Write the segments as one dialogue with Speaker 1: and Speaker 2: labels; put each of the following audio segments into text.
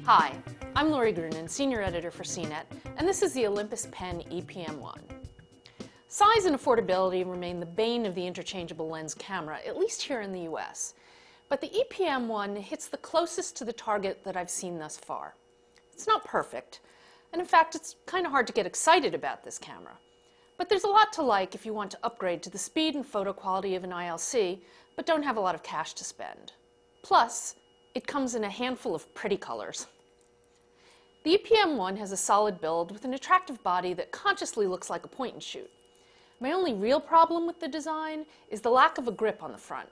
Speaker 1: Hi, I'm Lori Grunin, Senior Editor for CNET, and this is the Olympus PEN E-PM1. Size and affordability remain the bane of the interchangeable lens camera, at least here in the US. But the E-PM1 hits the closest to the target that I've seen thus far. It's not perfect, and in fact it's kind of hard to get excited about this camera. But there's a lot to like if you want to upgrade to the speed and photo quality of an ILC, but don't have a lot of cash to spend. Plus, it comes in a handful of pretty colors. The E-PM1 has a solid build with an attractive body that consciously looks like a point and shoot. My only real problem with the design is the lack of a grip on the front.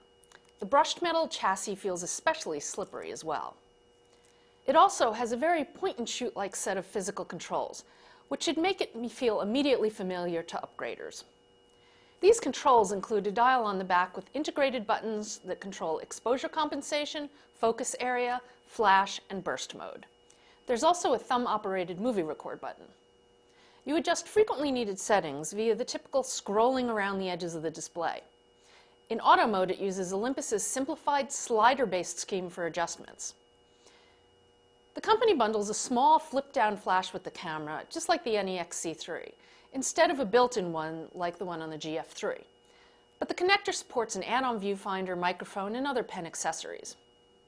Speaker 1: The brushed metal chassis feels especially slippery as well. It also has a very point and shoot-like set of physical controls, which should make me feel immediately familiar to upgraders. These controls include a dial on the back with integrated buttons that control exposure compensation, focus area, flash, and burst mode. There's also a thumb-operated movie record button. You adjust frequently needed settings via the typical scrolling around the edges of the display. In auto mode, it uses Olympus's simplified slider-based scheme for adjustments. The company bundles a small flip-down flash with the camera, just like the NEXC3, instead of a built-in one like the one on the GF3. But the connector supports an add-on viewfinder, microphone, and other pen accessories.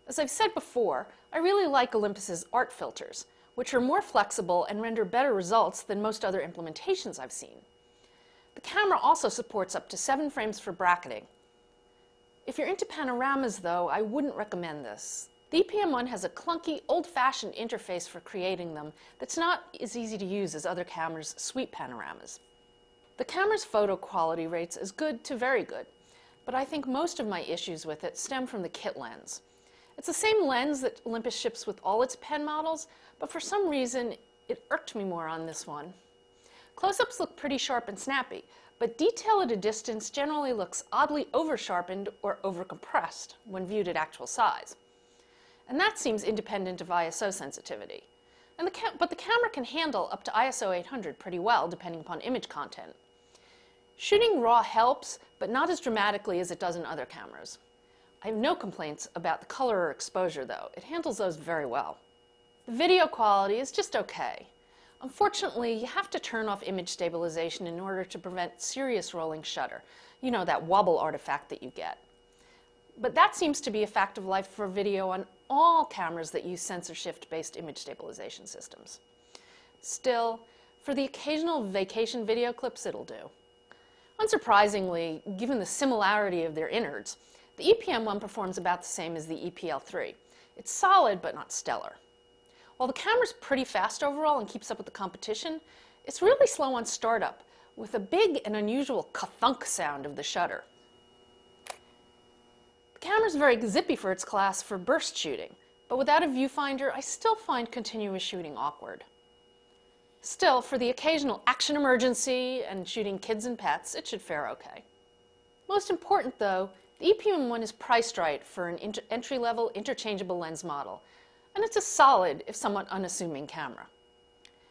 Speaker 1: As I've said before, I really like Olympus's art filters, which are more flexible and render better results than most other implementations I've seen. The camera also supports up to 7 frames for bracketing. If you're into panoramas, though, I wouldn't recommend this. The E-PM1 has a clunky, old-fashioned interface for creating them that's not as easy to use as other cameras' sweep panoramas. The camera's photo quality rates as good to very good, but I think most of my issues with it stem from the kit lens. It's the same lens that Olympus ships with all its pen models, but for some reason it irked me more on this one. Close-ups look pretty sharp and snappy, but detail at a distance generally looks oddly over-sharpened or over-compressed when viewed at actual size. And that seems independent of ISO sensitivity. But the camera can handle up to ISO 800 pretty well, depending upon image content. Shooting RAW helps, but not as dramatically as it does in other cameras. I have no complaints about the color or exposure, though. It handles those very well. The video quality is just okay. Unfortunately, you have to turn off image stabilization in order to prevent serious rolling shutter. You know, that wobble artifact that you get. But that seems to be a fact of life for video on all cameras that use sensor shift-based image stabilization systems. Still, for the occasional vacation video clips, it'll do. Unsurprisingly, given the similarity of their innards, the E-PM1 performs about the same as the EPL3. It's solid, but not stellar. While the camera's pretty fast overall and keeps up with the competition, it's really slow on startup, with a big and unusual ka-thunk sound of the shutter. The camera's very zippy for its class for burst shooting, but without a viewfinder, I still find continuous shooting awkward. Still, for the occasional action emergency and shooting kids and pets, it should fare okay. Most important, though, the E-PM1 is priced right for an entry-level interchangeable lens model, and it's a solid, if somewhat unassuming, camera.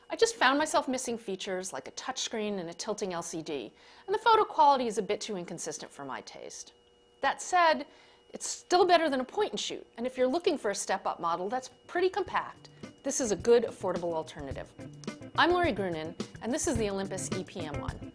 Speaker 1: I just found myself missing features like a touchscreen and a tilting LCD, and the photo quality is a bit too inconsistent for my taste. That said, it's still better than a point and shoot, and if you're looking for a step-up model that's pretty compact, this is a good, affordable alternative. I'm Lori Grunin, and this is the Olympus E-PM1.